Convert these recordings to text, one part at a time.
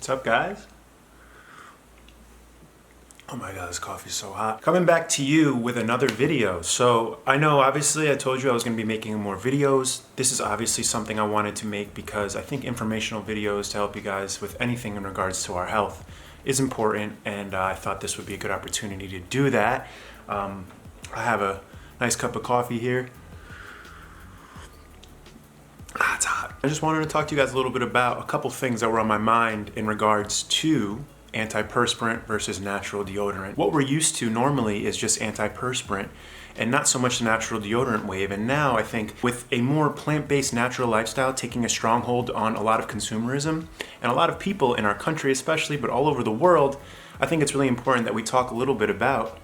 What's up, guys? Oh my god, this coffee's so hot. Coming back to you with another video. So I know obviously I told you I was going to be making more videos. This is obviously something I wanted to make because I think informational videos to help you guys with anything in regards to our health is important, and I thought this would be a good opportunity to do that. I have a nice cup of coffee here. It's hot. I just wanted to talk to you guys a little bit about a couple things that were on my mind in regards to antiperspirant versus natural deodorant. What we're used to normally is just antiperspirant and not so much the natural deodorant wave. And now I think with a more plant-based natural lifestyle taking a stronghold on a lot of consumerism and a lot of people in our country especially, but all over the world, I think it's really important that we talk a little bit about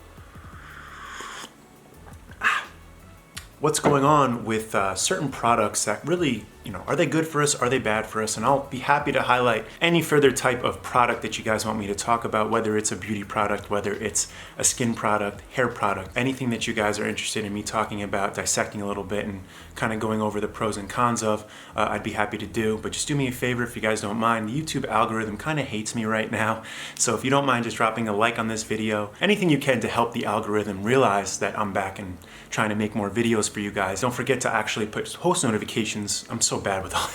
what's going on with certain products that really, are they good for us? Are they bad for us? And I'll be happy to highlight any further type of product that you guys want me to talk about, whether it's a beauty product, whether it's a skin product, hair product, anything that you guys are interested in me talking about, dissecting a little bit and kind of going over the pros and cons of, I'd be happy to do. But just do me a favor if you guys don't mind. The YouTube algorithm kind of hates me right now. So if you don't mind just dropping a like on this video, anything you can to help the algorithm realize that I'm back and trying to make more videos for you guys. Don't forget to actually put post notifications. I'm so bad with all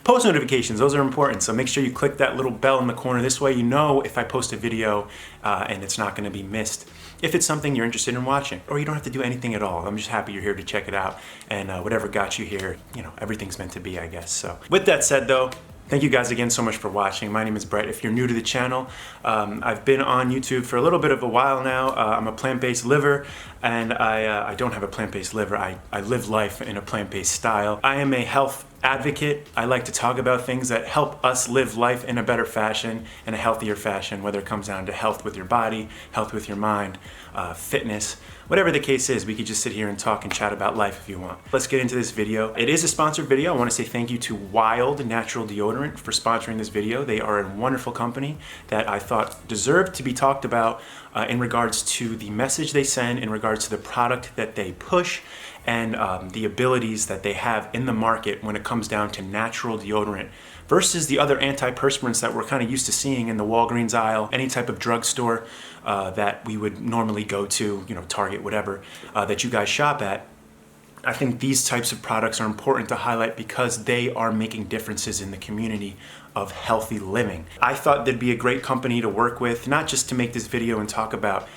post notifications. Those are important. So make sure you click that little bell in the corner. This way you know if I post a video and it's not going to be missed. If it's something you're interested in watching, or you don't have to do anything at all. I'm just happy you're here to check it out, and whatever got you here, everything's meant to be, I guess. So with that said though, thank you guys again so much for watching. My name is Brett. If you're new to the channel, I've been on YouTube for a little bit of a while now. I'm a plant-based liver, and I don't have a plant-based liver. I live life in a plant-based style. I am a health advocate. I like to talk about things that help us live life in a better fashion, in a healthier fashion, whether it comes down to health with your body, health with your mind, fitness, whatever the case is. We could just sit here and talk and chat about life if you want. Let's get into this video. It is a sponsored video. I want to say thank you to Wild Natural Deodorant for sponsoring this video. They are a wonderful company that I thought deserved to be talked about in regards to the message they send, in regards to the product that they push, and the abilities that they have in the market when it comes down to natural deodorant versus the other antiperspirants that we're kind of used to seeing in the Walgreens aisle, any type of drugstore that we would normally go to, Target, whatever, that you guys shop at. I think these types of products are important to highlight because they are making differences in the community of healthy living. I thought they'd be a great company to work with, not just to make this video and talk about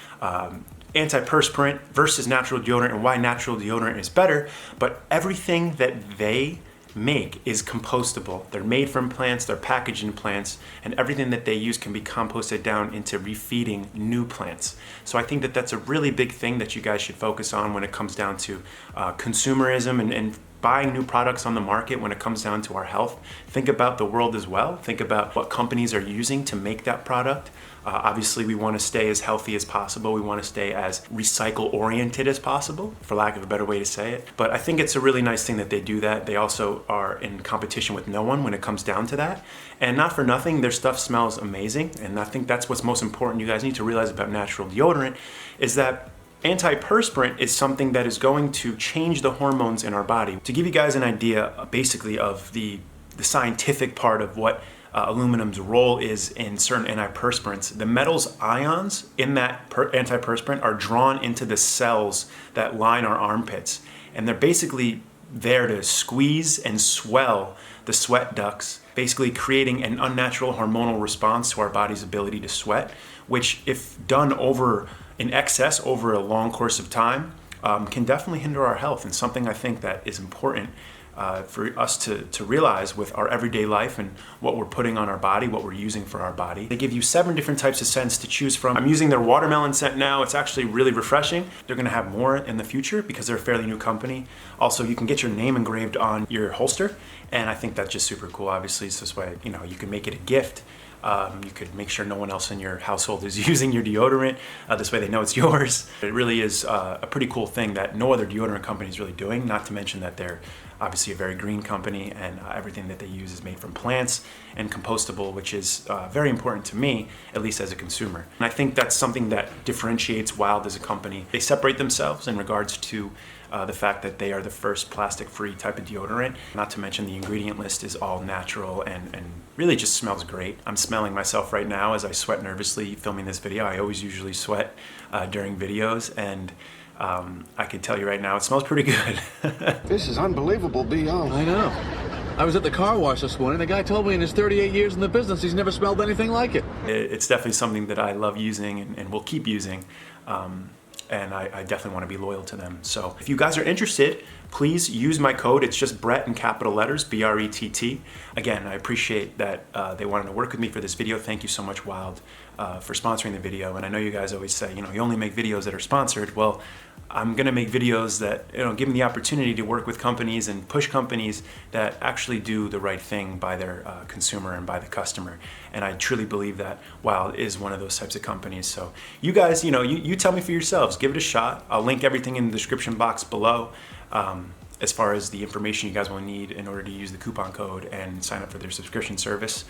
antiperspirant versus natural deodorant and why natural deodorant is better, but everything that they make is compostable. They're made from plants, they're packaged in plants, and everything that they use can be composted down into refeeding new plants. So I think that that's a really big thing that you guys should focus on when it comes down to consumerism and buying new products on the market. When it comes down to our health, think about the world as well. Think about what companies are using to make that product. Obviously, we want to stay as healthy as possible. We want to stay as recycle-oriented as possible, for lack of a better way to say it. But I think it's a really nice thing that they do that. They also are in competition with no one when it comes down to that. And not for nothing, their stuff smells amazing. And I think that's what's most important. You guys need to realize about natural deodorant is that antiperspirant is something that is going to change the hormones in our body. To give you guys an idea, basically, of the scientific part of what aluminum's role is in certain antiperspirants, the metals ions in that antiperspirant are drawn into the cells that line our armpits. And they're basically there to squeeze and swell the sweat ducts, basically creating an unnatural hormonal response to our body's ability to sweat, which if done in excess over a long course of time, can definitely hinder our health, and something I think that is important for us to realize with our everyday life and what we're putting on our body, what we're using for our body. They give you 7 different types of scents to choose from. I'm using their watermelon scent now. It's actually really refreshing. They're gonna have more in the future because they're a fairly new company. Also, you can get your name engraved on your holster, and I think that's just super cool. Obviously, it's this way, you can make it a gift. You could make sure no one else in your household is using your deodorant. This way they know it's yours. It really is a pretty cool thing that no other deodorant company is really doing, not to mention that they're obviously a very green company, and everything that they use is made from plants and compostable, which is very important to me, at least as a consumer. And I think that's something that differentiates Wild as a company. They separate themselves in regards to the fact that they are the first plastic-free type of deodorant. Not to mention the ingredient list is all natural and really just smells great. I'm smelling myself right now as I sweat nervously filming this video. I always usually sweat during videos, and I can tell you right now, it smells pretty good. This is unbelievable, B.O. I know. I was at the car wash this morning. The guy told me in his 38 years in the business, he's never smelled anything like it. It's definitely something that I love using and will keep using. And I definitely want to be loyal to them. So if you guys are interested, please use my code. It's just Brett in capital letters, B-R-E-T-T. Again, I appreciate that they wanted to work with me for this video. Thank you so much, Wild, for sponsoring the video. And I know you guys always say, you know, you only make videos that are sponsored. Well, I'm gonna make videos that, you know, give them the opportunity to work with companies and push companies that actually do the right thing by their consumer and by the customer. And I truly believe that Wild is one of those types of companies. So you guys, you know, you tell me for yourselves, give it a shot. I'll link everything in the description box below as far as the information you guys will need in order to use the coupon code and sign up for their subscription service.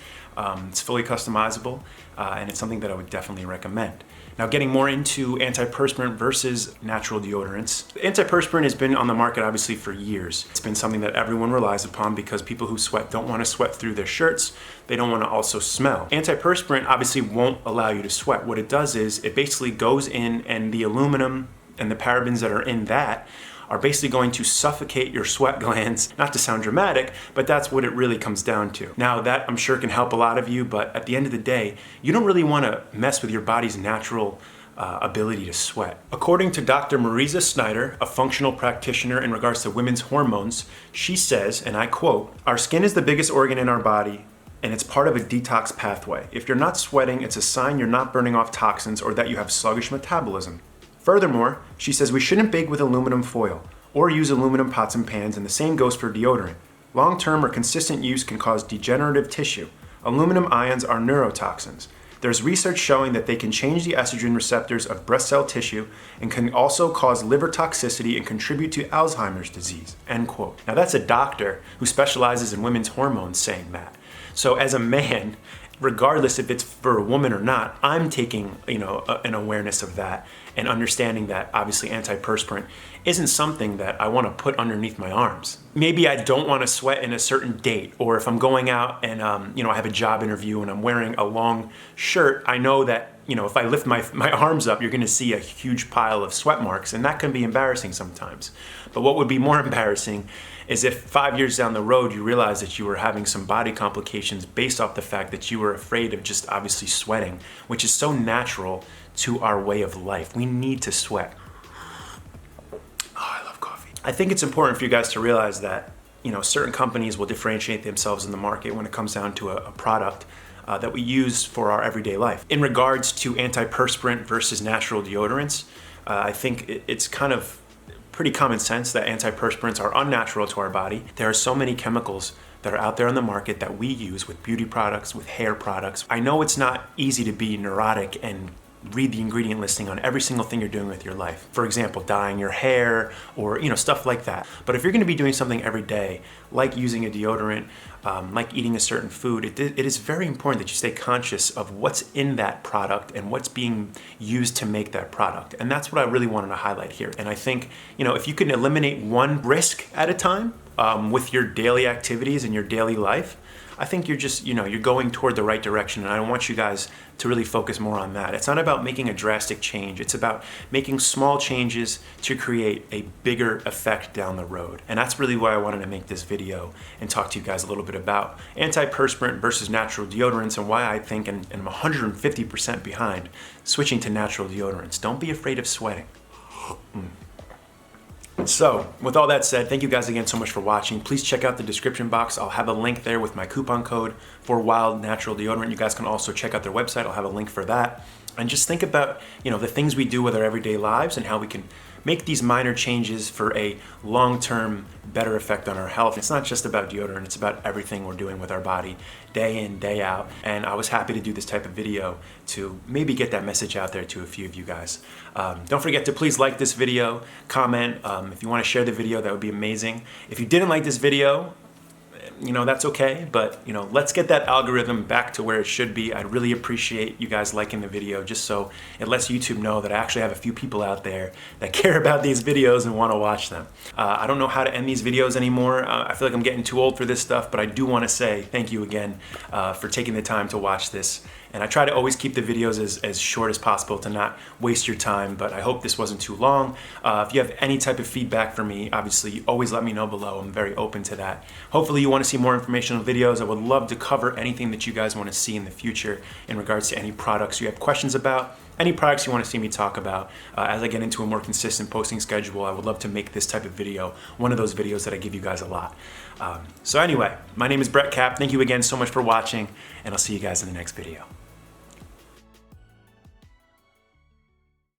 It's fully customizable and it's something that I would definitely recommend. Now, getting more into antiperspirant versus natural deodorants. Antiperspirant has been on the market obviously for years. It's been something that everyone relies upon because people who sweat don't want to sweat through their shirts. They don't want to also smell. Antiperspirant obviously won't allow you to sweat. What it does is it basically goes in, and the aluminum and the parabens that are in that are basically going to suffocate your sweat glands. Not to sound dramatic, but that's what it really comes down to. Now, that I'm sure can help a lot of you, but at the end of the day, you don't really want to mess with your body's natural ability to sweat. According to Dr. Marisa Snyder, a functional practitioner in regards to women's hormones, she says, and I quote, "Our skin is the biggest organ in our body, and it's part of a detox pathway. If you're not sweating, it's a sign you're not burning off toxins or that you have sluggish metabolism." Furthermore, she says we shouldn't bake with aluminum foil or use aluminum pots and pans, and the same goes for deodorant. Long-term or consistent use can cause degenerative tissue. Aluminum ions are neurotoxins. There's research showing that they can change the estrogen receptors of breast cell tissue and can also cause liver toxicity and contribute to Alzheimer's disease, end quote. Now that's a doctor who specializes in women's hormones saying that. So as a man, regardless if it's for a woman or not, I'm taking, you know, an awareness of that and understanding that obviously antiperspirant isn't something that I want to put underneath my arms. Maybe I don't want to sweat in a certain date, or if I'm going out and you know, I have a job interview and I'm wearing a long shirt, I know that, you know, if I lift my arms up, you're going to see a huge pile of sweat marks, and that can be embarrassing sometimes. But what would be more embarrassing is if 5 years down the road you realize that you were having some body complications based off the fact that you were afraid of just obviously sweating, which is so natural to our way of life. We need to sweat. Oh, I love coffee. I think it's important for you guys to realize that, you know, certain companies will differentiate themselves in the market when it comes down to a product that we use for our everyday life. In regards to antiperspirant versus natural deodorants, I think it's kind of pretty common sense that antiperspirants are unnatural to our body. There are so many chemicals that are out there on the market that we use with beauty products, with hair products. I know it's not easy to be neurotic and read the ingredient listing on every single thing you're doing with your life. For example, dyeing your hair or, you know, stuff like that. But if you're gonna be doing something every day, like using a deodorant, like eating a certain food, it is very important that you stay conscious of what's in that product and what's being used to make that product. And that's what I really wanted to highlight here. And I think, you know, if you can eliminate one risk at a time with your daily activities and your daily life, I think you're just, you know, you're going toward the right direction, and I want you guys to really focus more on that. It's not about making a drastic change. It's about making small changes to create a bigger effect down the road. And that's really why I wanted to make this video and talk to you guys a little bit about antiperspirant versus natural deodorants and why I think, and I'm 150% behind, switching to natural deodorants. Don't be afraid of sweating. So, with all that said, thank you guys again so much for watching. Please check out the description box. I'll have a link there with my coupon code for Wild Natural Deodorant. You guys can also check out their website. I'll have a link for that. And just think about, you know, the things we do with our everyday lives and how we can make these minor changes for a long-term better effect on our health. It's not just about deodorant, it's about everything we're doing with our body day in, day out. And I was happy to do this type of video to maybe get that message out there to a few of you guys. Don't forget to please like this video, comment. If you want to share the video, that would be amazing. If you didn't like this video, that's okay. But let's get that algorithm back to where it should be. I'd really appreciate you guys liking the video, just so it lets YouTube know that I actually have a few people out there that care about these videos and want to watch them. I don't know how to end these videos anymore. I feel like I'm getting too old for this stuff, but I do want to say thank you again for taking the time to watch this. And I try to always keep the videos as short as possible to not waste your time, but I hope this wasn't too long. If you have any type of feedback for me, obviously always let me know below. I'm very open to that. Hopefully you want to see more informational videos. I would love to cover anything that you guys want to see in the future in regards to any products you have questions about, any products you want to see me talk about. As I get into a more consistent posting schedule, I would love to make this type of video one of those videos that I give you guys a lot. So anyway, my name is Brett Cap. Thank you again so much for watching, and I'll see you guys in the next video.